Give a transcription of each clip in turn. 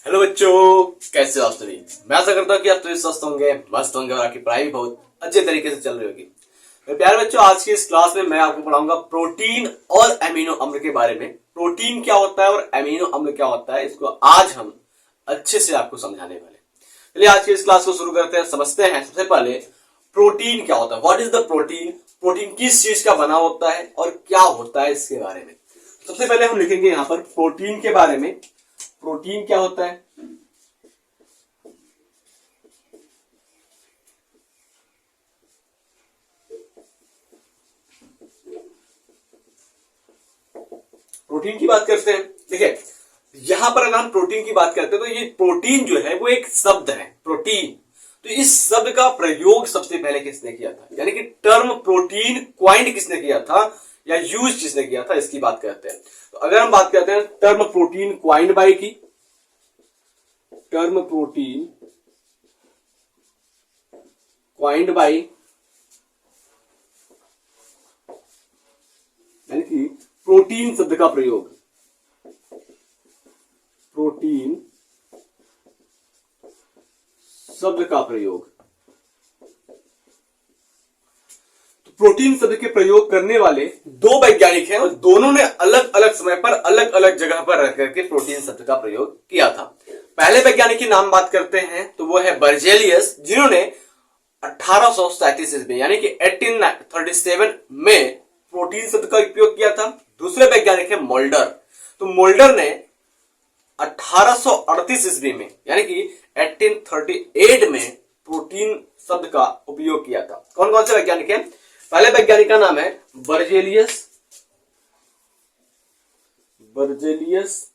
Hello बच्चों, कैसे हो आप सभी। मैं आशा करता हूँ कि आप सभी स्वस्थ होंगे, मस्त होंगे और आपकी पढ़ाई भी बहुत अच्छे तरीके से चल रही होगी। मेरे प्यारे बच्चों, आज की इस क्लास में मैं आपको पढ़ाऊंगा प्रोटीन और अमीनो अम्ल के बारे में। प्रोटीन क्या होता है और अमीनो अम्ल क्या होता है, इसको आज हम अच्छे से आपको समझाने वाले। चलिए आज की इस क्लास को शुरू करते हैं। समझते हैं सबसे पहले प्रोटीन क्या होता है। What is the protein. Protein किस चीज का बना होता है और क्या होता है इसके बारे में। सबसे पहले हम लिखेंगे यहाँ पर प्रोटीन के बारे में। प्रोटीन क्या होता है। प्रोटीन की बात करते हैं। देखिए यहां पर अगर हम प्रोटीन की बात करते हैं तो ये प्रोटीन जो है वो एक शब्द है, प्रोटीन। तो इस शब्द का प्रयोग सबसे पहले किसने किया था, यानी कि टर्म प्रोटीन क्वाइंड किसने किया था या यूज किसने किया था, इसकी बात करते हैं। तो अगर हम बात करते हैं टर्म प्रोटीन क्वाइंड बाय की, टर्म प्रोटीन क्वाइंड बाय, यानी कि प्रोटीन शब्द का प्रयोग, प्रोटीन शब्द का प्रयोग। तो प्रोटीन शब्द के प्रयोग करने वाले दो वैज्ञानिक हैं और दोनों ने अलग अलग समय पर अलग अलग जगह पर रह करके प्रोटीन शब्द का प्रयोग किया था। पहले वैज्ञानिक की नाम बात करते हैं तो वो है बर्जेलियस, जिन्होंने 1837 ईस्वी यानी कि 1837 में प्रोटीन शब्द का उपयोग किया था। दूसरे वैज्ञानिक है मोल्डर। तो मोल्डर ने 1838 ईस्वी में यानी कि 1838 में प्रोटीन शब्द का उपयोग किया था। कौन कौन से वैज्ञानिक हैं। पहले वैज्ञानिक का नाम है बर्जेलियस, बर्जेलियस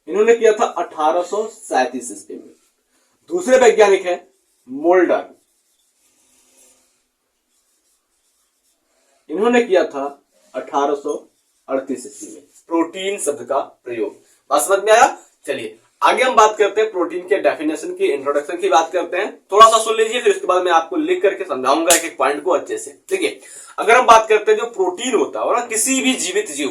इन्होंने किया था 1837 ईस्वी में। दूसरे वैज्ञानिक है मोल्डर, इन्होंने किया था 1838 ईस्वी में प्रोटीन शब्द का प्रयोग। बात समझ में आया। चलिए आगे हम बात करते हैं प्रोटीन के डेफिनेशन की, इंट्रोडक्शन की बात करते हैं। थोड़ा सा सुन लीजिए, फिर उसके बाद मैं आपको लिख करके समझाऊंगा एक एक पॉइंट को अच्छे से। देखिए अगर हम बात करते हैं जो प्रोटीन होता है और किसी भी जीवित जीव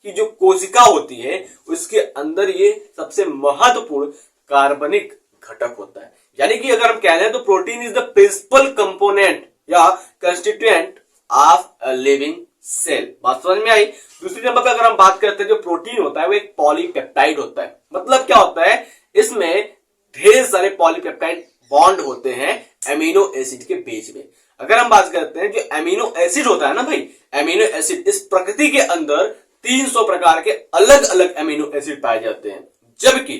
की जो कोशिका होती है उसके अंदर ये सबसे महत्वपूर्ण कार्बनिक घटक होता है। यानी कि अगर हम कह रहे हैं तो protein is the principal component या constituent of a living cell. बात समझ में आई। दूसरी नंबर पर अगर हम बात करते हैं जो प्रोटीन होता है वो एक पॉलीपेप्टाइड होता है। मतलब क्या होता है, इसमें ढेर सारे पॉलीपेप्टाइड बॉन्ड होते हैं एमिनो एसिड के बीच में। अगर हम बात करते हैं जो एमिनो एसिड होता है ना भाई, एमिनो एसिड, इस प्रकृति के अंदर 300 प्रकार के अलग अलग एमिनो एसिड पाए जाते हैं, जबकि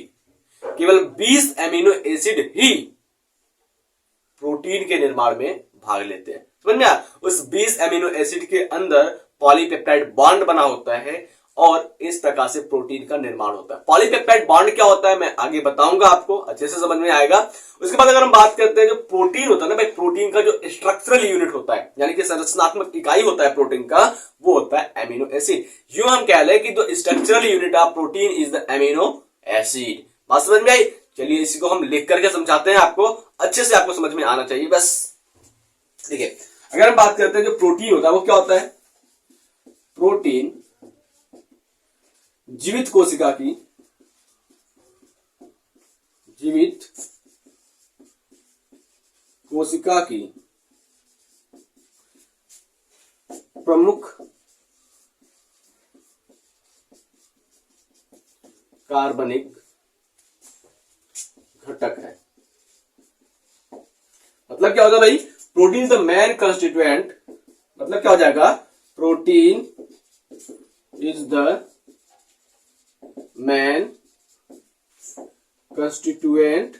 केवल 20 एमिनो एसिड ही प्रोटीन के निर्माण में भाग लेते हैं। समझ में आया। उस 20 एमिनो एसिड के अंदर पॉलीपेप्टाइड बॉन्ड बना होता है और इस प्रकार से प्रोटीन का निर्माण होता है। पॉलीपेप्टाइड बॉन्ड क्या होता है मैं आगे बताऊंगा, आपको अच्छे से समझ में आएगा। उसके बाद अगर हम बात करते हैं जो प्रोटीन होता है ना भाई, प्रोटीन का जो स्ट्रक्चरल यूनिट होता है यानी कि संरचनात्मक इकाई होता है प्रोटीन का, वो होता है एमिनो एसिड। यूं हम कह लें कि जो structural unit of protein is the amino acid. बात समझ में आई। चलिए इसी को हम लिख करके समझाते हैं, आपको अच्छे से आपको समझ में आना चाहिए बस। देखिए अगर हम बात करते हैं जो प्रोटीन होता है वो क्या होता है। प्रोटीन जीवित कोशिका की, जीवित कोशिका की प्रमुख कार्बनिक घटक है। मतलब क्या होगा भाई, प्रोटीन द मैन कंस्टिट्यूएंट, मतलब क्या हो जाएगा, protein is the main constituent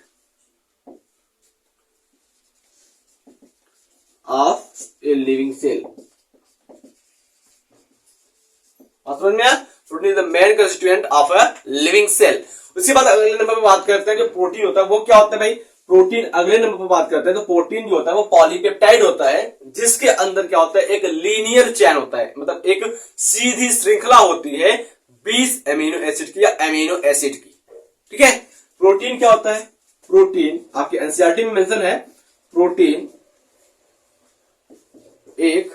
of a living cell. समझ में आया। Protein is the main constituent of a living cell. उसके बाद अगले नंबर पर बात करते हैं जो प्रोटीन होता है वो क्या होता है भाई। प्रोटीन अगले नंबर पर बात करते हैं तो प्रोटीन जो होता है वो पॉलीपेप्टाइड होता है, जिसके अंदर क्या होता है, एक लीनियर चेन होता है, मतलब एक सीधी श्रृंखला होती है 20 एमिनो एसिड की या एमिनो एसिड की। ठीक है। प्रोटीन क्या होता है, प्रोटीन आपके एनसीईआरटी में मेंशन है, प्रोटीन एक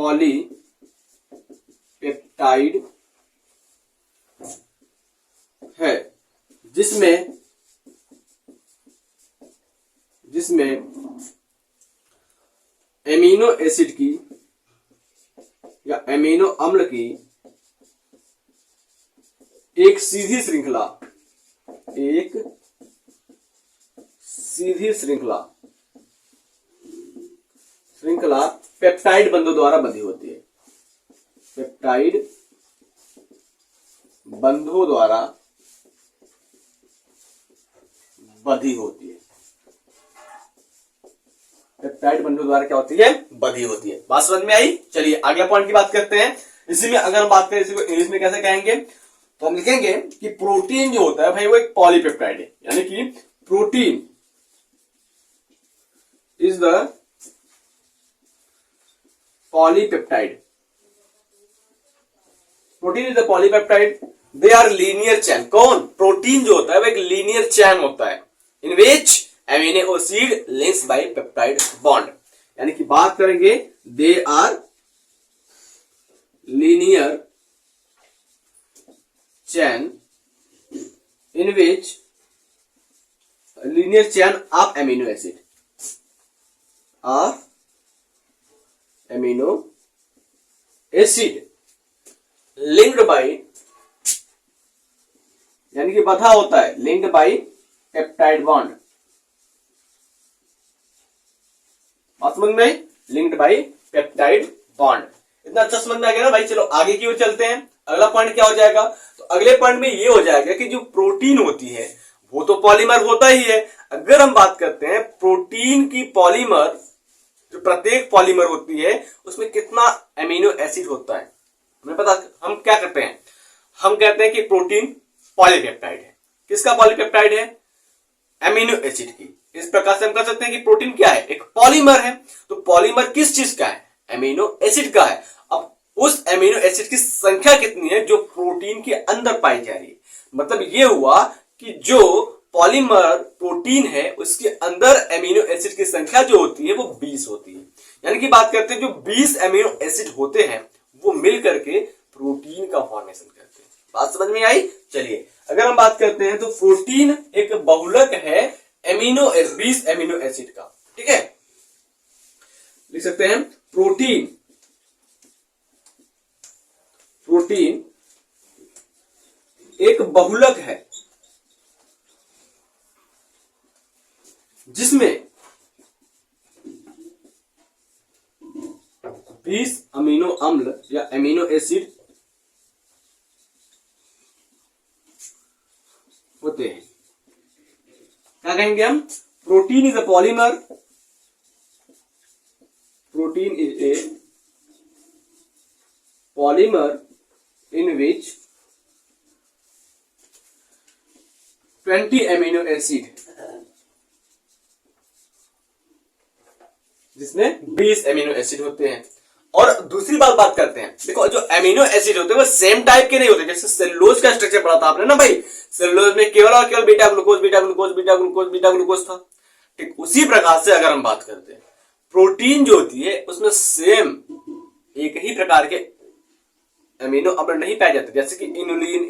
पॉलीपेप्टाइड है जिसमें एमिनो एसिड की या एमिनो अम्ल की एक सीधी श्रृंखला पेप्टाइड बंधों द्वारा बंधी होती है। पेप्टाइड बंधों द्वारा बंधी होती है। पेप्टाइड बंधों द्वारा क्या होती है? बंधी होती है। बात समझ में आई? चलिए अगला पॉइंट की बात करते हैं। इसी में अगर हम बात करें, इसी को इंग्लिश में कैसे कहेंगे, तो हम लिखेंगे कि प्रोटीन जो होता है भाई वो एक पॉलीपेप्टाइड है, यानी कि protein is the polypeptide. Protein is the polypeptide, they are linear chain. कौन? प्रोटीन जो होता है वो एक लीनियर चैन होता है in which amino acid links by peptide bond. यानी कि बात करेंगे they are linear chain in which linear chain of amino acid linked by, यानी कि बंधा होता है, लिंक्ड बाय पेप्टाइड बॉन्ड। बात समझ में? Linked by peptide bond. इतना अच्छा समझ में आ गया ना भाई? चलो आगे की ओर चलते हैं। अगला पॉइंट क्या हो जाएगा? तो अगले पॉइंट में ये हो जाएगा कि जो प्रोटीन होती है वो तो पॉलीमर होता ही है। अगर हम बात करते हैं प्रोटीन की पॉलीमर, जो प्रत्येक पॉलीमर होती है उसमें कितना एमिनो एसिड होता है हमें पता। हम क्या करते हैं? हम कहते हैं कि प्रोटीन पॉलीपेप्टाइड है। किसका पॉलीपेप्टाइड है? एमिनो एसिड की। इस प्रकार से हम कह सकते हैं कि प्रोटीन क्या है? एक पॉलीमर है। तो पॉलीमर किस चीज का है? एमिनो एसिड का है। अब उस एमिनो एसिड की संख्या कितनी है जो प्रोटीन के अंदर पाई जा रही है? मतलब ये हुआ कि जो पॉलीमर प्रोटीन है उसके अंदर एमिनो एसिड की संख्या जो होती है वो 20 होती है। यानी कि बात करते हैं जो 20 एमिनो एसिड होते हैं वो मिल करके प्रोटीन का फॉर्मेशन करते हैं। बात समझ में आई? चलिए अगर हम बात करते हैं तो प्रोटीन एक बहुलक है 20 एमिनो एसिड का। ठीक है, लिख सकते हैं प्रोटीन एक बहुलक है जिसमें 20 अमीनो अम्ल या एमिनो एसिड होते हैं। क्या कहेंगे हम? Protein is a polymer, protein is a polymer in which 20 amino acid, जिसमें 20 एमिनो एसिड होते हैं। और दूसरी बात करते हैं, देखो जो एमिनो एसिड होते हैं वो सेम टाइप के नहीं होते। जैसे सेलुलोज का स्ट्रक्चर पढ़ा था आपने ना भाई, सेलुलोज में केवल और केवल बीटा ग्लूकोज था। ठीक उसी प्रकार से अगर हम बात करते हैं प्रोटीन जो होती है उसमें सेम एक ही प्रकार के एमिनो अम्ल नहीं पाया जाता। जैसे कि इनुलिन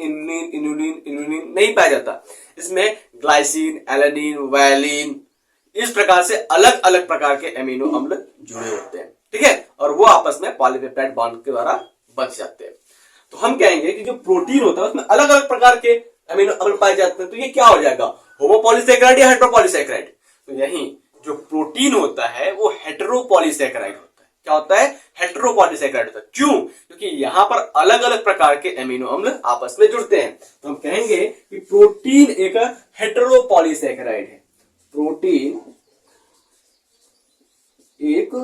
नहीं पाया जाता। इसमें ग्लाइसिन, एलानिन, वायलिन, इस प्रकार से अलग अलग प्रकार के एमिनो अम्ल जुड़े होते हैं। ठीक है, और वो आपस में पॉलीपेप्टाइड बॉन्ड के द्वारा बच जाते हैं। तो हम कहेंगे कि जो प्रोटीन होता है उसमें अलग अलग प्रकार के एमिनो अम्ल पाए जाते हैं। तो ये क्या हो जाएगा? होमोपॉलीसैकेराइड या हेटेरोपॉलीसैकेराइड? तो यही जो प्रोटीन होता है वो हेटेरोपॉलीसैकेराइड होता है। क्या होता है? हेटेरोपॉलीसैकेराइड होता है। क्यों? क्योंकि यहां पर अलग अलग प्रकार के एमिनो अम्ल आपस में जुड़ते हैं। तो हम कहेंगे कि प्रोटीन एक हेटेरोपॉलीसैकेराइड है। प्रोटीन एक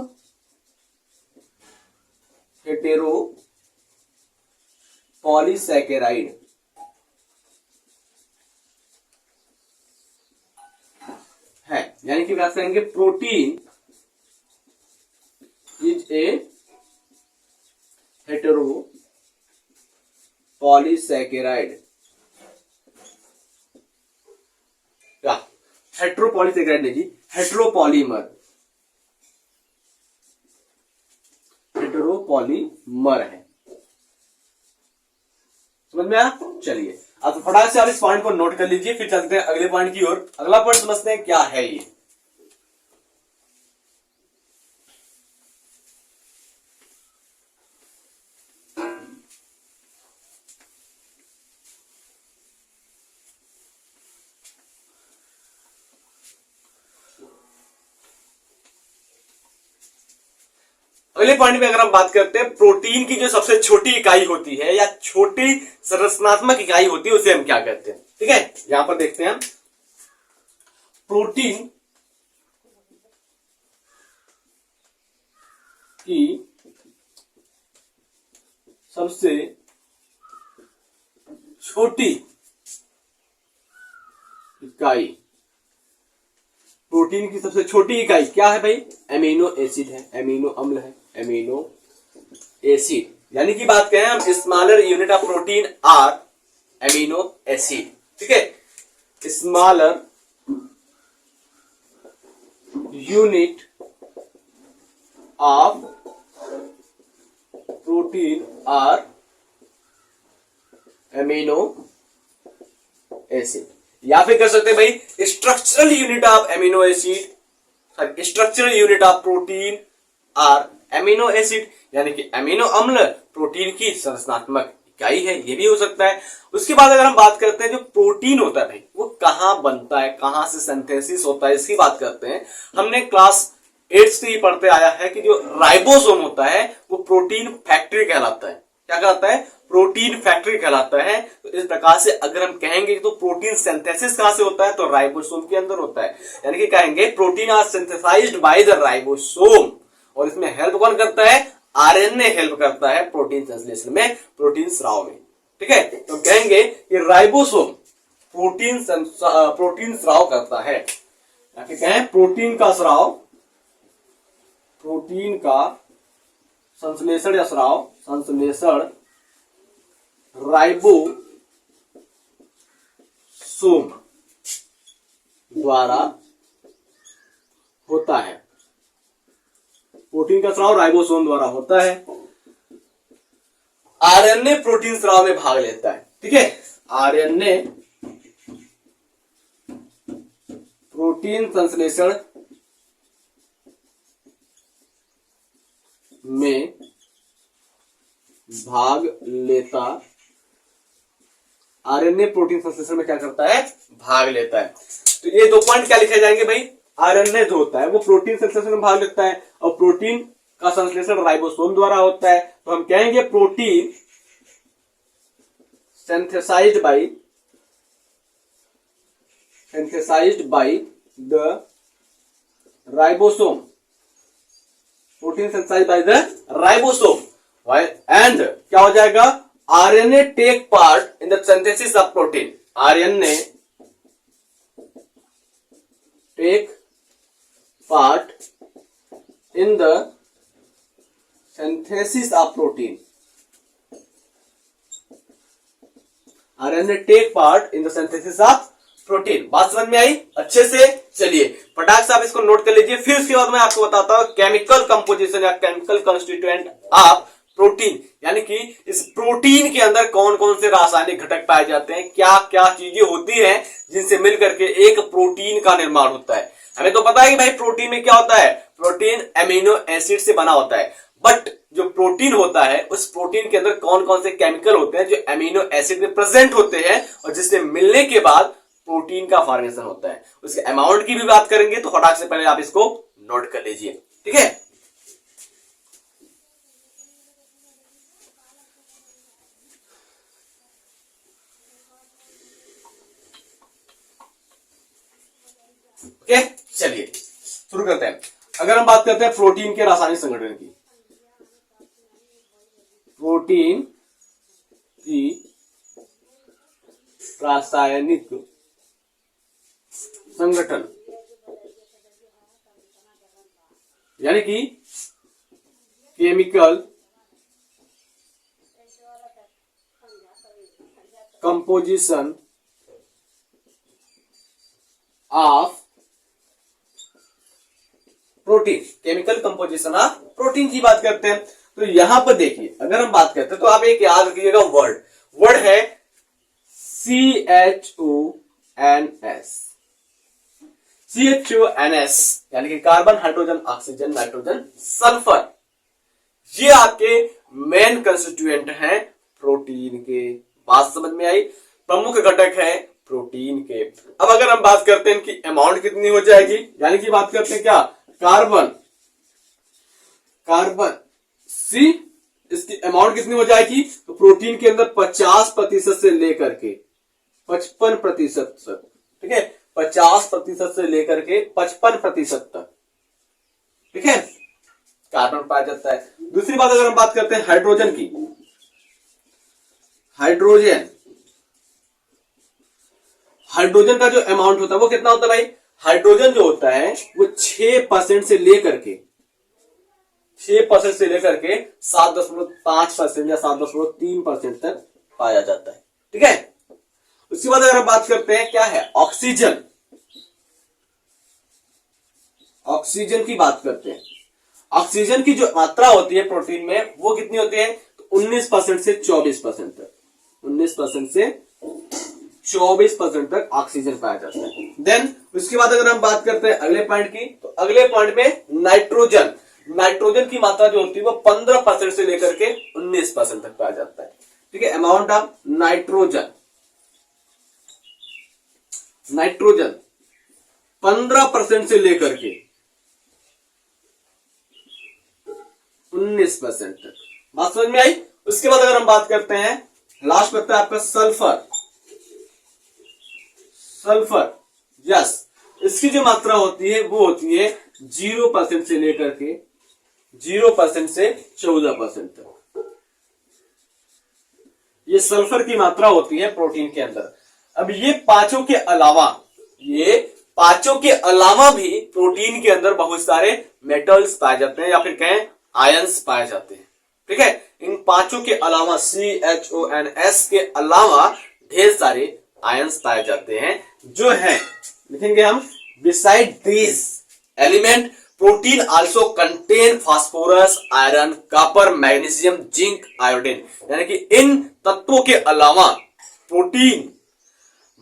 हेटेरोपॉलीसैकेराइड है। यानी कि बात करेंगे प्रोटीन इज ए हेटेरोपॉलीसैकेराइड। क्या? हेटेरोपॉलीसैकेराइड नहीं जी, हेटेरोपॉलीमर। हेटेरोपॉलीमर है। समझ में आया? चलिए अब फटाक से आप इस पॉइंट को नोट कर लीजिए, फिर चलते हैं अगले पॉइंट की ओर। अगला पॉइंट समझते हैं क्या है ये। अगले पॉइंट में अगर हम बात करते हैं प्रोटीन की जो सबसे छोटी इकाई होती है या छोटी संरचनात्मक इकाई होती है उसे हम क्या कहते हैं। ठीक है, यहां पर देखते हैं प्रोटीन की सबसे छोटी इकाई, प्रोटीन की सबसे छोटी इकाई क्या है भाई? एमिनो एसिड है, एमिनो अम्ल है, एमिनो एसिड। यानी कि बात करें हम smaller unit of protein are amino acid. ठीक है, smaller unit of protein are amino acid, या फिर कर सकते हैं भाई structural unit of amino acid, structural unit of protein are amino acid, यानी कि एमिनो अम्ल प्रोटीन की संरचनात्मक इकाई है, ये भी हो सकता है। उसके बाद अगर हम बात करते हैं जो प्रोटीन होता है भाई वो कहां बनता है, कहां से सिंथेसिस होता है, इसकी बात करते हैं। हमने क्लास 8 से ही पढ़ते आया है कि जो राइबोसोम होता है वो प्रोटीन फैक्ट्री कहलाता है। क्या कहलाता है? प्रोटीन फैक्ट्री कहलाता है। तो इस प्रकार से अगर हम कहेंगे तो प्रोटीन सिंथेसिस कहां से होता है, तो राइबोसोम के अंदर होता है। यानी कि कहेंगे protein are synthesised by the ribosome, और इसमें हेल्प कौन करता है? आरएनए हेल्प करता है प्रोटीन संश्लेषण में, प्रोटीन स्राव में। ठीक है, तो कहेंगे कि राइबोसोम प्रोटीन स्राव करता है। कहें प्रोटीन का स्राव, प्रोटीन का संश्लेषण या स्राव, संश्लेषण राइबोसोम द्वारा होता है। प्रोटीन का स्राव राइबोसोम द्वारा होता है। आरएनए प्रोटीन स्राव में भाग लेता है। ठीक है, आरएनए प्रोटीन संश्लेषण में भाग लेता, आरएनए प्रोटीन संश्लेषण में क्या करता है? भाग लेता है। तो ये दो पॉइंट क्या लिखे जाएंगे भाई? आरएनए जो होता है वो प्रोटीन संश्लेषण में भाग लेता है और प्रोटीन का संश्लेषण राइबोसोम द्वारा होता है। तो हम कहेंगे protein synthesised by the ribosome, protein synthesised by the ribosome, and क्या हो जाएगा? RNA take part in the synthesis of protein, RNA take part in the synthesis of protein, RNA take part in the synthesis of protein. बात समझ में आई अच्छे से? चलिए फटाक से आप इसको नोट कर लीजिए। फिर उसके बाद मैं आपको बताता हूं केमिकल कंपोजिशन या केमिकल कंस्टिट्यूएंट ऑफ प्रोटीन, यानी कि इस प्रोटीन के अंदर कौन कौन से रासायनिक घटक पाए जाते हैं, क्या क्या चीजें होती हैं जिनसे मिलकर के एक प्रोटीन का निर्माण होता है। हमें तो पता है कि भाई प्रोटीन में क्या होता है, प्रोटीन एमिनो एसिड से बना होता है, बट जो प्रोटीन होता है उस प्रोटीन के अंदर कौन कौन से केमिकल होते हैं जो एमिनो एसिड में प्रेजेंट होते हैं और जिससे मिलने के बाद प्रोटीन का फॉर्मेशन होता है। उसके अमाउंट की भी बात करेंगे, तो फटाक से पहले आप इसको नोट कर लीजिए। ठीक है, ओके चलिए शुरू करते हैं। अगर हम बात करते हैं प्रोटीन के रासायनिक संगठन की, प्रोटीन की रासायनिक संगठन, यानी कि chemical composition of protein, chemical composition of protein की बात करते हैं। तो यहां पर देखिए अगर हम बात करते हैं तो आप एक याद रखिएगा, वर्ड है CHONS, CHONS यानी कि carbon, hydrogen, oxygen, nitrogen, sulphur. ये आपके मेन कंस्टिट्यूएंट हैं प्रोटीन के। बात समझ में आई? प्रमुख घटक है प्रोटीन के। अब अगर हम बात करते हैं इनकी अमाउंट कितनी हो जाएगी, यानी कि बात करते हैं क्या, कार्बन सी, इसकी अमाउंट कितनी हो जाएगी, तो प्रोटीन के अंदर 50% से लेकर के 55% तक, ठीक है, 50% से लेकर के 55% तक, ठीक है, कार्बन पाया जाता है। दूसरी बात अगर हम बात करते हैं हाइड्रोजन की, हाइड्रोजन का जो अमाउंट होता है वो कितना होता है भाई, हाइड्रोजन जो होता है वो 6% से लेकर के 7.5% या 7.3% तक पाया जाता है, ठीक है। उसके बाद अगर हम बात करते हैं क्या है, ऑक्सीजन की बात करते हैं। ऑक्सीजन की जो मात्रा होती है प्रोटीन में वो कितनी होती है, तो 19% से 24% तक, 19% से 24% तक ऑक्सीजन पाया जाता है। देन उसके बाद अगर हम बात करते हैं अगले पॉइंट की, तो अगले पॉइंट में नाइट्रोजन की मात्रा जो होती है वो 15% से लेकर के 19% तक पाया जाता है, ठीक है। अमाउंट ऑफ नाइट्रोजन 15% से लेकर के 19% तक। बात समझ में आई? उसके बाद अगर हम बात करते हैं, लास्ट पता है आपका सल्फर, यस, इसकी जो मात्रा होती है वो होती है 0% से लेकर के 0% से 14% तक। ये सल्फर की मात्रा होती है प्रोटीन के अंदर। अब ये पांचों के अलावा भी प्रोटीन के अंदर बहुत सारे मेटल्स पाए जाते हैं या फिर कहें आयंस पाए जाते हैं, ठीक है। इन पांचों के अलावा CHONS के अलावा ढेर सारे आयंस पाए जाते हैं, जो हैं, लिखेंगे हम, beside this element protein also contain phosphorus, iron, copper, magnesium, zinc, iodine. यानी कि इन तत्वों के अलावा protein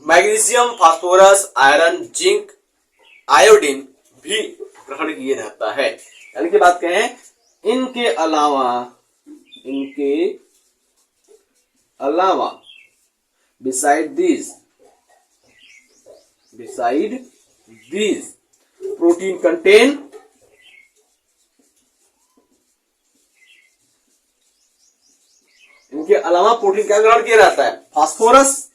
magnesium, phosphorus, iron, zinc, iodine भी ग्रहण किए रहता है। यानी कि बात कहें, इनके अलावा बिसाइड दिस प्रोटीन कंटेन इनके अलावा प्रोटीन क्या ग्रहण किया जाता है, फास्फोरस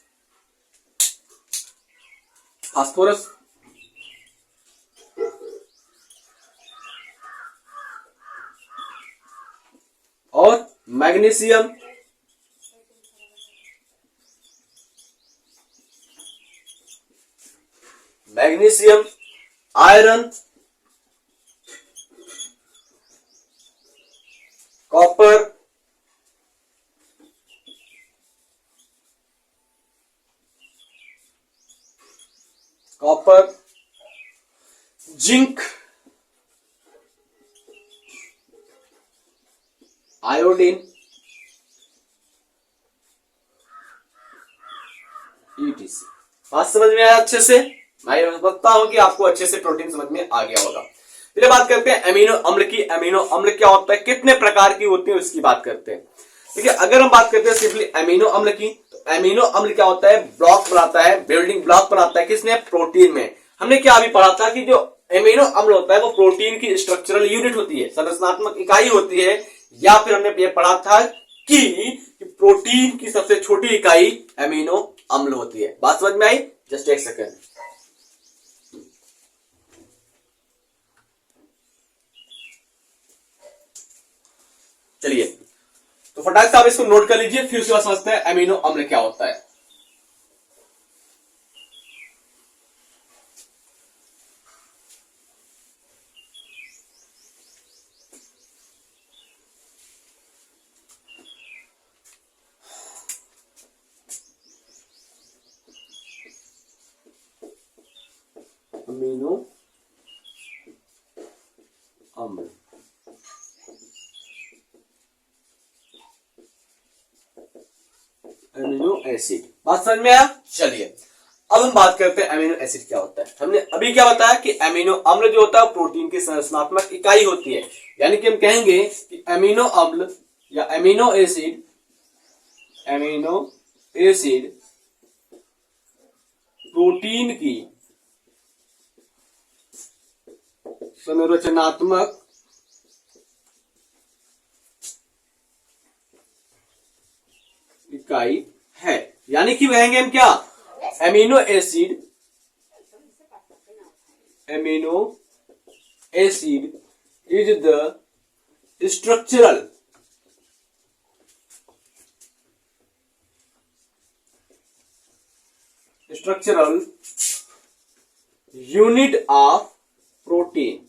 और magnesium, iron, copper, zinc, iodine, ETC। बात समझ में आया अच्छे से? मैं समझता हूं कि आपको अच्छे से प्रोटीन समझ में आ गया होगा। फिर बात करते हैं अमीनो अम्ल की। अमीनो अम्ल क्या होता है, कितने प्रकार की होती है, उसकी बात करते हैं। ठीक है, अगर हम बात करते हैं सिंपली अमीनो अम्ल की, तो अमीनो अम्ल क्या होता है, ब्लॉक बनाता है, बिल्डिंग ब्लॉक बनाता है, किसने, प्रोटीन में। हमने क्या अभी पढ़ा था कि जो अमीनो अम्ल होता है वो प्रोटीन की स्ट्रक्चरल यूनिट होती है, संरचनात्मक इकाई होती है, या फिर हमने ये पढ़ा था कि प्रोटीन की सबसे छोटी इकाई अमीनो अम्ल होती है। बात समझ में आई? जस्ट एक सेकेंड। चलिए, तो फटाक से आप इसको नोट कर लीजिए, फिर उसके बाद समझते हैं अमीनो अम्ल क्या होता है। अमीनो अम्ल, अमीनो एसिड। बात समझ में आया? चलिए अब हम बात करते हैं अमीनो एसिड क्या होता है। हमने अभी क्या बताया कि अमीनो अम्ल जो होता है प्रोटीन की संरचनात्मक इकाई होती है, यानी कि हम कहेंगे कि अमीनो अम्ल या अमीनो एसिड प्रोटीन की संरचनात्मक इकाई है। यानी कि कहेंगे हम क्या, amino acid is the structural unit of protein.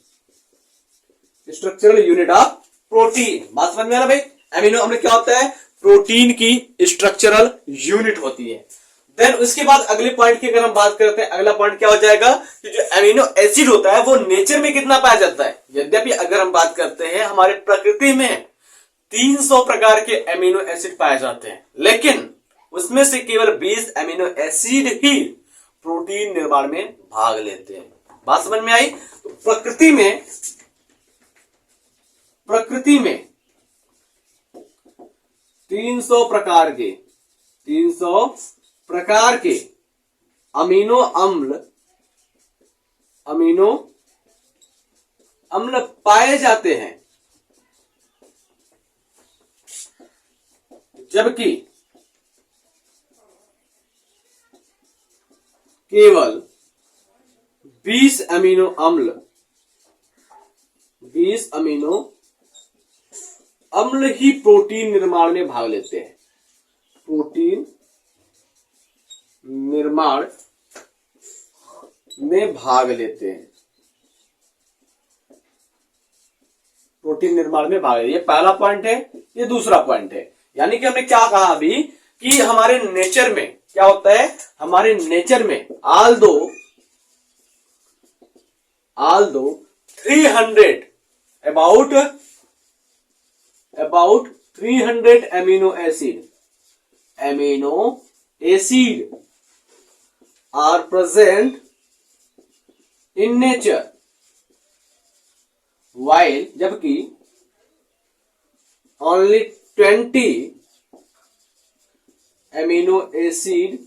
Structural unit of protein. बात समझ में आ रहा भाई? अमीनो अम्ल क्या होता है? प्रोटीन की स्ट्रक्चरल यूनिट होती है। देन उसके बाद अगले पॉइंट की अगर हम बात करते हैं, अगला पॉइंट क्या हो जाएगा कि जो अमीनो एसिड होता है वो नेचर में कितना पाया जाता है। यद्यपि अगर हम बात करते हैं हमारे प्रकृति में 300 प्रकार के अमीनो एसिड पाए जाते हैं, लेकिन उसमें से केवल 20 अमीनो एसिड ही प्रोटीन निर्माण में भाग लेते हैं। बात समझ में आई? तो प्रकृति में 300 प्रकार के अमीनो अम्ल पाए जाते हैं, जबकि केवल 20 अमीनो अम्ल ही प्रोटीन निर्माण में भाग लेते हैं। प्रोटीन निर्माण में भाग लेते हैं। ये पहला पॉइंट है, ये दूसरा पॉइंट है। यानी कि हमने क्या कहा अभी कि हमारे नेचर में क्या होता है, हमारे नेचर में although 300 about 300 amino acid are present in nature, while जबकि only 20 amino acid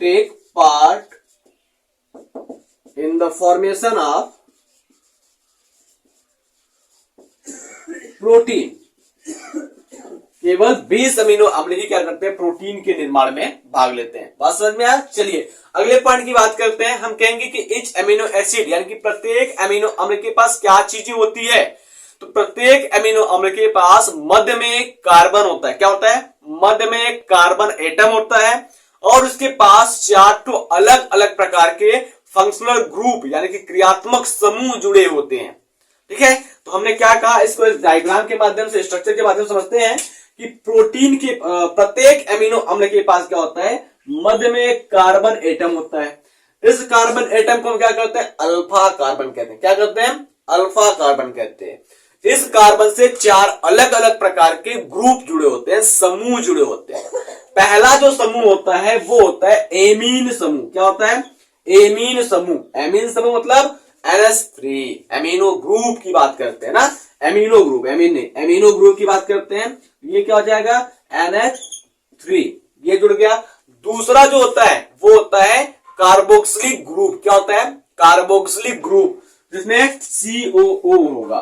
take part in the formation of protein. केवल 20 अमीनो अम्ल ही क्या करते हैं, प्रोटीन के निर्माण में भाग लेते हैं। बात समझ में आया? चलिए अगले पॉइंट की बात करते हैं। हम कहेंगे कि इच अमीनो एसिड यानी कि प्रत्येक अमीनो अम्ल के पास क्या चीजें होती है। तो प्रत्येक अमीनो अम्ल के पास मध्य में एक कार्बन होता है। क्या होता है? मध्य में एक कार्बन एटम होता है और उसके पास 4 अलग अलग प्रकार के फंक्शनल ग्रुप यानी कि क्रियात्मक समूह जुड़े होते हैं। ठीक है, तो हमने क्या कहा, इसको इस डायग्राम के माध्यम से, स्ट्रक्चर के माध्यम से समझते हैं कि प्रोटीन के प्रत्येक अमीनो अम्ल के पास क्या होता है, मध्य में एक कार्बन एटम होता है। इस कार्बन एटम को हम क्या करते हैं, अल्फा कार्बन कहते हैं। क्या करते हैं? अल्फा कार्बन कहते हैं। इस कार्बन से 4 अलग अलग प्रकार के ग्रुप जुड़े होते हैं, समूह जुड़े होते हैं। पहला जो समूह होता है वो होता है एमीन समूह। क्या होता है? एमीन समूह। एमीन समूह मतलब NH3, एमिनो ग्रुप की बात करते हैं ना, एमिनो ग्रुप, एमिनो ग्रुप की बात करते हैं। ये क्या हो जाएगा? NH3, ये जुड़ गया। दूसरा जो होता है वो होता है कार्बोक्सिलिक ग्रुप। क्या होता है? कार्बोक्सिलिक ग्रुप, जिसमें COO होगा,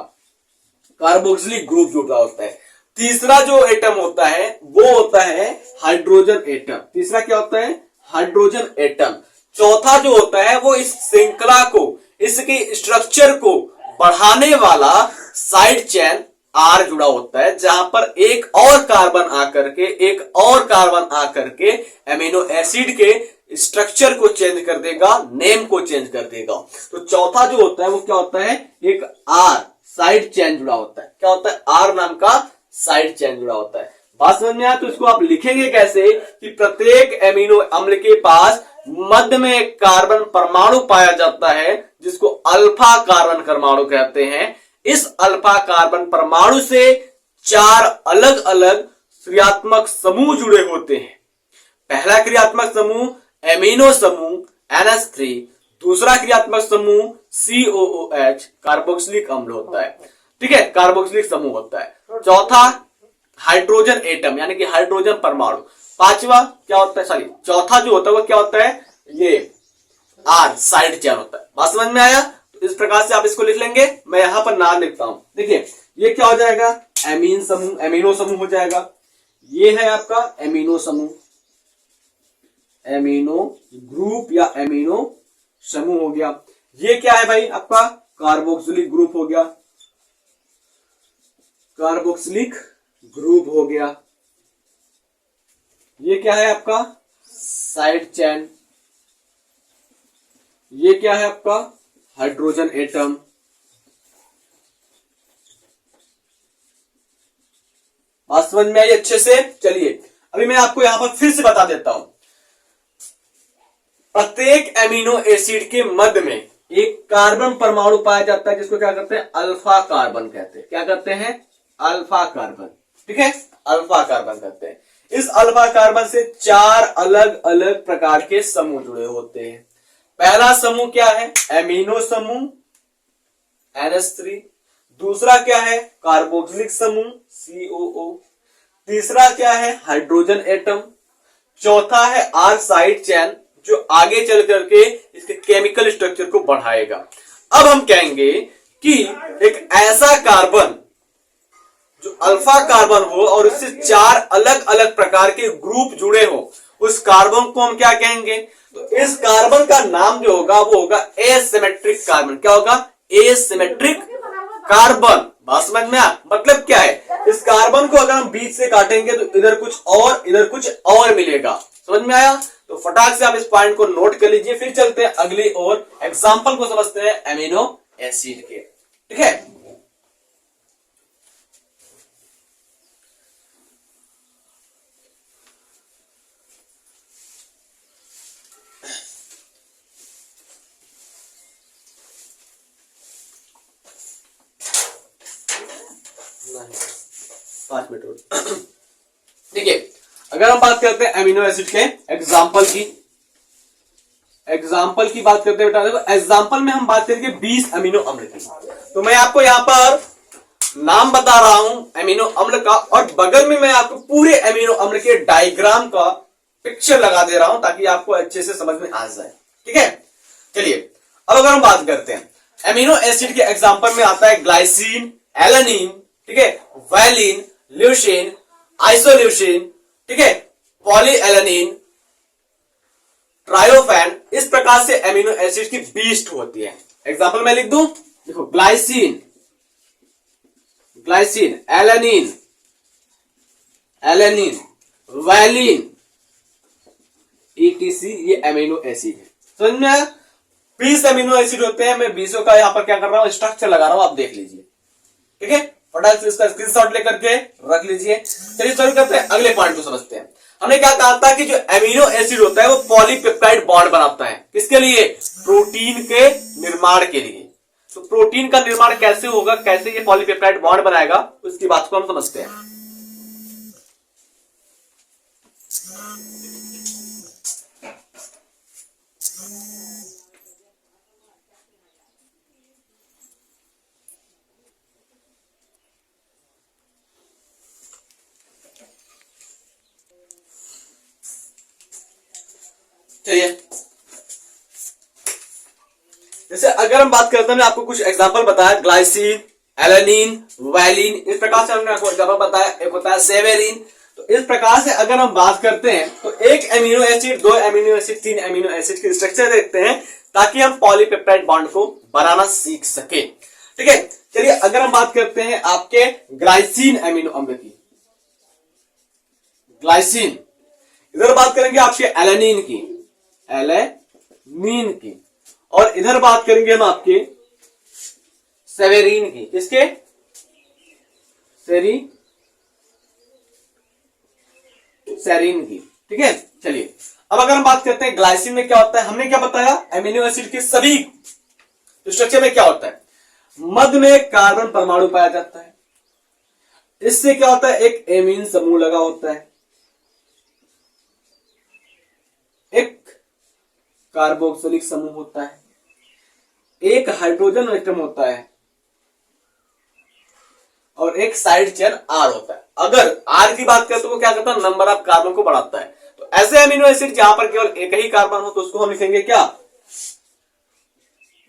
कार्बोक्सिलिक ग्रुप जुड़ रहा होता है। तीसरा जो एटम होता है वो होता है हाइड्रोजन एटम। तीसरा क्या होता है? Hydrogen atom. चौथा जो होता है वो इस श्रृंखला को, इसके स्ट्रक्चर को बढ़ाने वाला साइड चेन R जुड़ा होता है, जहां पर एक और कार्बन आकर के एमिनो एसिड के स्ट्रक्चर को चेंज कर देगा, नेम को चेंज कर देगा। तो चौथा जो होता है वो क्या होता है? एक R साइड चेन जुड़ा होता है। क्या होता है? R नाम का साइड चेन जुड़ा होता है। बात समझ में आया? तो इसको आप लिखेंगे कैसे कि प्रत्येक एमिनो अम्ल के पास मध्य में एक कार्बन परमाणु पाया जाता है, जिसको अल्फा कार्बन परमाणु कहते हैं। इस अल्फा कार्बन परमाणु से 4 अलग अलग क्रियात्मक समूह जुड़े होते हैं। पहला क्रियात्मक समूह एमिनो समूह NH3, दूसरा क्रियात्मक समूह COOH कार्बोक्सिलिक अम्ल होता है। ठीक है, कार्बोक्सिलिक समूह होता है। चौथा हाइड्रोजन एटम यानी कि हाइड्रोजन परमाणु। पांचवा क्या होता है, सॉरी चौथा जो होता है वो क्या होता है, ये R साइड चेन होता है। बात समझ में आया? तो इस प्रकार से आप इसको लिख लेंगे। मैं यहां पर नाम लिखता हूं। देखिए ये क्या हो जाएगा, एमीन समूह, एमिनो समूह हो जाएगा। ये है आपका एमिनो समूह, एमिनो ग्रुप या एमिनो समूह हो गया। ये क्या है भाई, आपका कार्बोक्सिलिक ग्रुप हो गया, कार्बोक्सिलिक ग्रुप हो गया। ये क्या है आपका साइड चेन। ये क्या है आपका हाइड्रोजन एटम। बात समझ में आई अच्छे से? चलिए अभी मैं आपको यहां पर फिर से बता देता हूं। प्रत्येक एमिनो एसिड के मध्य में एक कार्बन परमाणु पाया जाता है जिसको क्या करते हैं, अल्फा कार्बन कहते हैं। क्या कहते हैं, अल्फा कार्बन। ठीक है, अल्फा कार्बन कहते हैं। इस अल्फा कार्बन से 4 अलग अलग प्रकार के समूह जुड़े होते हैं। पहला समूह क्या है, एमिनो समूह NH3। दूसरा क्या है, कार्बोक्सिलिक समूह COO। तीसरा क्या है, हाइड्रोजन एटम। चौथा है R साइड चेन जो आगे चल करके इसके केमिकल स्ट्रक्चर को बढ़ाएगा। अब हम कहेंगे कि एक ऐसा कार्बन जो अल्फा कार्बन हो और उससे 4 अलग अलग प्रकार के ग्रुप जुड़े हो, उस कार्बन को हम क्या कहेंगे, तो इस कार्बन का नाम जो होगा वो होगा एसिमेट्रिक कार्बन। क्या होगा, एसिमेट्रिक कार्बन। बात समझ में आ? मतलब क्या है, इस कार्बन को अगर हम बीच से काटेंगे तो इधर कुछ और मिलेगा। समझ में आया? तो फटाक से आप इस पॉइंट को नोट कर लीजिए। फिर चलते हैं अगली और एग्जांपल को समझते हैं एमिनो एसिड के। ठीक है, पांच मिनट। देखिए अगर हम बात करते हैं एमिनो एसिड के एग्जाम्पल की बात करते हैं बेटा, देखो एग्जाम्पल में हम बात करेंगे 20 अमीनो अम्ल की। तो मैं आपको यहां पर नाम बता रहा हूं एमिनो अम्ल का, और बगल में मैं आपको पूरे एमिनो अम्ल के डायग्राम का पिक्चर लगा दे रहा हूं ताकि आपको अच्छे से समझ में आ जाए। ठीक है, चलिए अब अगर हम बात करते हैं एमिनो एसिड के एग्जाम्पल में आता है ग्लाइसिन, एलानिन, ठीक है, वैलिन, ल्यूसीन, आइसोल्यूसिन, ठीक है, पॉलीएलानिन, ट्रायोफैन। इस प्रकार से एमिनो एसिड की 20 होती है। एग्जांपल मैं लिख दूं, देखो ग्लाइसिन, एलानिन, वैलिन, ETC, ये एमिनो एसिड है। समझ में आया? 20 एमिनो एसिड होते हैं। मैं 20 का यहां पर क्या कर रहा हूं, स्ट्रक्चर लगा रहा हूं, आप देख लीजिए। ठीक है, फटाक से इसका स्क्रीनशॉट लेकर के रख लीजिए। चलिए शुरू करते हैं, अगले पॉइंट को समझते हैं। हमने क्या कहा था कि जो एमिनो एसिड होता है वो पॉलीपेप्टाइड बॉन्ड बनाता है। किसके लिए, प्रोटीन के निर्माण के लिए। तो प्रोटीन का निर्माण कैसे होगा, कैसे ये पॉलीपेप्टाइड बॉन्ड बनाएगा, उसकी बात को हम समझते हैं। चलिए जैसे अगर हम बात करते हैं, मैं आपको कुछ एग्जांपल बताया, ग्लाइसिन, एलानिन, वैलिन, इस प्रकार से हमने आपको एग्जांपल बताया। एक होता है सेवेरिन। तो इस प्रकार से अगर हम बात करते हैं तो एक amino acid, 2 amino acid, 3 amino acid की स्ट्रक्चर देखते हैं ताकि हम पॉलीपेप्टाइड बॉन्ड को बनाना सीख सके। ठीक है, चलिए अगर हम बात करते हैं आपके ग्लाइसिन एमिनो अम्ल की, ग्लाइसिन, इधर बात करेंगे आपके एलानिन की, और इधर बात करेंगे हम आपके सेवेरिन की। किसके, सेरीन की। ठीक है, चलिए अब अगर हम बात करते हैं ग्लाइसिन में क्या होता है, हमने क्या बताया, एमिनो एसिड के सभी स्ट्रक्चर में क्या होता है, मध्य में कार्बन परमाणु पाया जाता है, इससे क्या होता है, एक एमीन समूह लगा होता है, एक कार्बोक्सिलिक समूह होता है, एक हाइड्रोजन एटम होता है और एक साइड चेन आर होता है। अगर आर की बात करें तो वो क्या करता है, नंबर ऑफ कार्बन को बढ़ाता है। तो ऐसे अमीनो एसिड जहां पर केवल एक ही कार्बन हो तो उसको हम लिखेंगे क्या,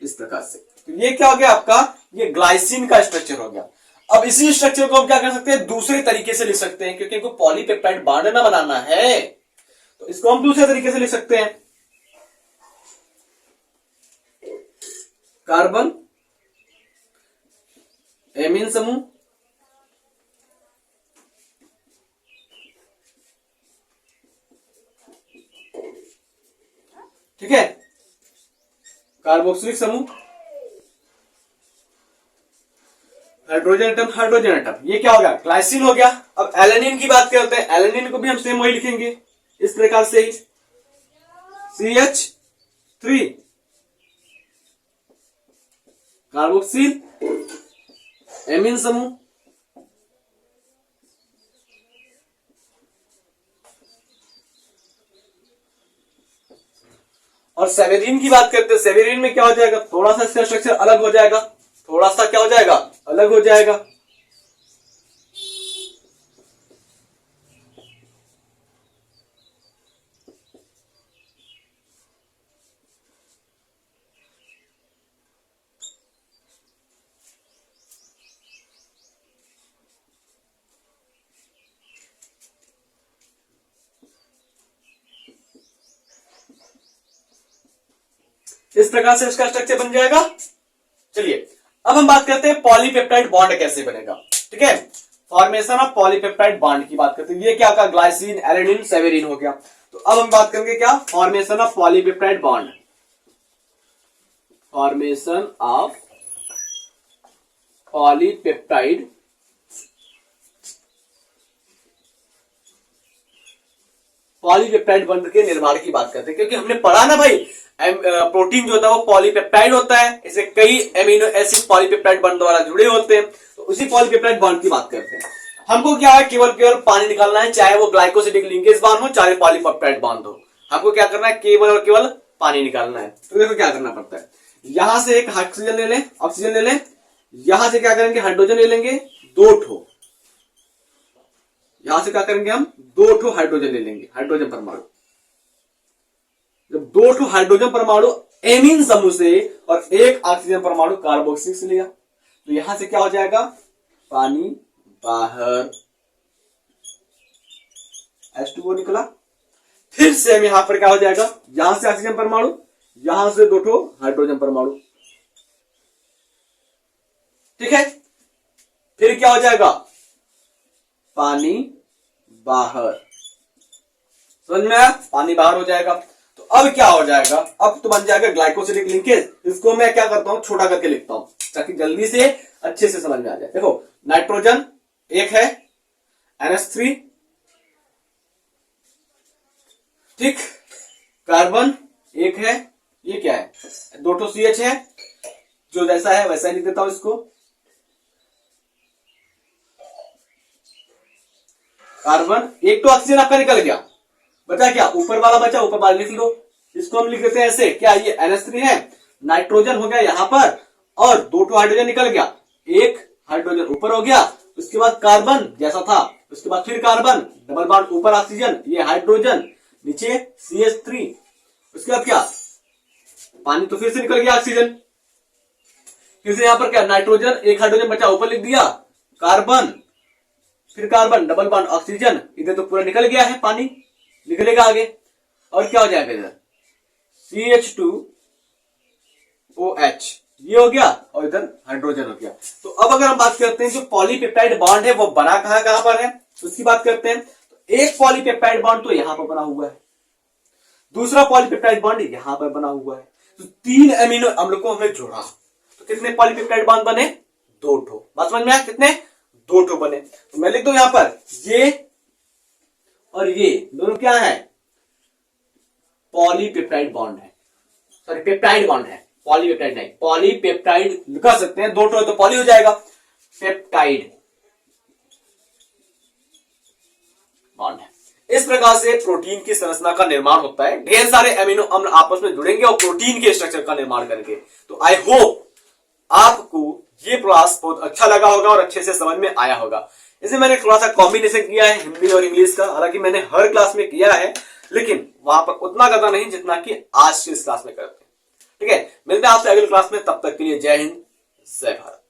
इस प्रकार से। तो ये क्या हो गया आपका, ये ग्लाइसिन का स्ट्रक्चर हो गया। अब इसी स्ट्रक्चर को हम क्या कर सकते हैं, दूसरे तरीके से लिख सकते हैं, क्योंकि इनको पॉलीपेप्टाइड बॉन्ड ना बनाना है तो इसको हम दूसरे तरीके से लिख सकते हैं। कार्बन एमीन समूह ठीक है, कार्बोक्सिलिक समूह, हाइड्रोजन एटम, हाइड्रोजन एटम, ये क्या हो गया, ग्लाइसिन हो गया। अब एलेनिन की बात करते हैं, एलेनिन को भी हम सेम वही लिखेंगे इस प्रकार से ही, CH3 कार्बोक्सिल एमीन समूह, और सेवेरिन की बात करते हैं, सेवेरिन में क्या हो जाएगा, थोड़ा सा इसका स्ट्रक्चर अलग हो जाएगा, थोड़ा सा क्या हो जाएगा, अलग हो जाएगा। इस प्रकार से इसका स्ट्रक्चर बन जाएगा। चलिए अब हम बात करते हैं पॉलीपेप्टाइड बॉन्ड कैसे बनेगा। ठीक है, फॉर्मेशन ऑफ पॉलीपेप्टाइड बॉन्ड की बात करते हैं। ये क्या होगा, ग्लाइसिन एलेनिन सेवेरिन हो गया। तो अब हम बात करेंगे क्या, formation of polypeptide bond, formation of polypeptide polypeptide bond के निर्माण की बात करते हैं, क्योंकि हमने पढ़ा ना भाई, प्रोटीन जो होता है वो पॉलीपेप्टाइड होता है, इसे कई एमिनो एसिड पॉलीपेप्टाइड बॉन्ड द्वारा जुड़े होते हैं। तो उसी पॉलीपेप्टाइड बॉन्ड की बात करते हैं। हमको क्या है, केवल केवल पानी निकालना है, चाहे वो ग्लाइकोसिडिक लिंकेज बॉन्ड हो चाहे पॉलीपेप्टाइड बॉन्ड हो, हमको क्या करना है, केवल और केवल पानी निकालना है। तो देखो क्या करना पड़ता है, यहां से एक ऑक्सीजन ले लें, ऑक्सीजन ले लें, यहां से क्या करेंगे, हाइड्रोजन ले लेंगे, दो ठो, यहां से क्या करेंगे हम, दो ठो हाइड्रोजन ले लेंगे, हाइड्रोजन परमाणु। जब दो ठो हाइड्रोजन परमाणु एमीन समूह से और एक ऑक्सीजन परमाणु कार्बोक्सिल से लिया, तो यहां से क्या हो जाएगा, पानी बाहर, H2O निकला। फिर से यहां पर क्या हो जाएगा, यहां से ऑक्सीजन परमाणु, यहां से दो ठो हाइड्रोजन परमाणु। ठीक है, फिर क्या हो जाएगा, पानी बाहर, समझ में आया, पानी बाहर हो जाएगा। तो अब क्या हो जाएगा, अब तो बन जाएगा ग्लाइकोसिडिक लिंकेज। इसको मैं क्या करता हूं, छोटा करके लिखता हूं ताकि जल्दी से अच्छे से समझ में आ जाए। देखो नाइट्रोजन एक है, NH3, ठीक, कार्बन एक है, ये क्या है, दो ठो CH है, जो जैसा है वैसा ही लिख देता हूं इसको, कार्बन, एक तो ऑक्सीजन आपका निकल गया, बचा क्या, ऊपर वाला बचा, ऊपर वाला लिख लो, इसको हम लिख देते हैं ऐसे, क्या ये NH3 है, नाइट्रोजन हो गया यहां पर, और दो ठो हाइड्रोजन निकल गया, एक हाइड्रोजन ऊपर हो गया, उसके बाद कार्बन जैसा था, उसके बाद फिर कार्बन, डबल बॉन्ड ऊपर ऑक्सीजन, ये हाइड्रोजन, नीचे CH3, उसके बाद क्या, पानी तो फिर से निकल गया ऑक्सीजन, फिर से यहां पर क्या, नाइट्रोजन, एक हाइड्रोजन बचा, ऊपर लिख दिया, कार्बन, फिर कार्बन, डबल बॉन्ड ऑक्सीजन, इधर तो पूरा निकल गया है, पानी निकलेगा आगे, और क्या हो जाएगा इधर, CH2OH, ये हो गया, और इधर हाइड्रोजन हो गया। तो अब अगर हम बात करते हैं जो पॉलीपेप्टाइड बॉन्ड है वो बना कहां पर है, तो उसकी बात करते हैं। तो एक पॉलीपेप्टाइड बॉन्ड तो यहां पर बना हुआ है, दूसरा पॉलीपेप्टाइड बॉन्ड यहां पर बना हुआ है, तो तीन अमीनो अम्ल को हमने जोड़ा, तो कितने पॉलीपेप्टाइड बॉन्ड बने, दो ठो। बात समझ में आया, कितने, दो ठो बने। तो मैं लिख दूं यहां पर, ये और ये दोनों क्या है, पॉलीपेप्टाइड बॉन्ड है, सॉरी पेप्टाइड बॉन्ड है, पॉलीपेप्टाइड नहीं, पॉलीपेप्टाइड लिखा सकते हैं, दो ठो तो पॉली हो जाएगा, पेप्टाइड, बॉन्ड है। इस प्रकार से प्रोटीन की संरचना का निर्माण होता है। ढेर सारे अमीनो अम्ल आपस में जुड़ेंगे और प्रोटीन के स्ट्रक्चर का निर्माण करेंगे। तो आई होप आपको ये क्लास बहुत अच्छा लगा होगा और अच्छे से समझ में आया होगा। इसमें मैंने थोड़ा सा कॉम्बिनेशन किया है हिंदी और इंग्लिश का, हालांकि मैंने हर क्लास में किया है, लेकिन वहां पर उतना ज्यादा नहीं जितना कि आज की इस क्लास में करते हैं। ठीक है, मिलते हैं आपसे अगली क्लास में, तब तक के लिए जय हिंद, जय भारत।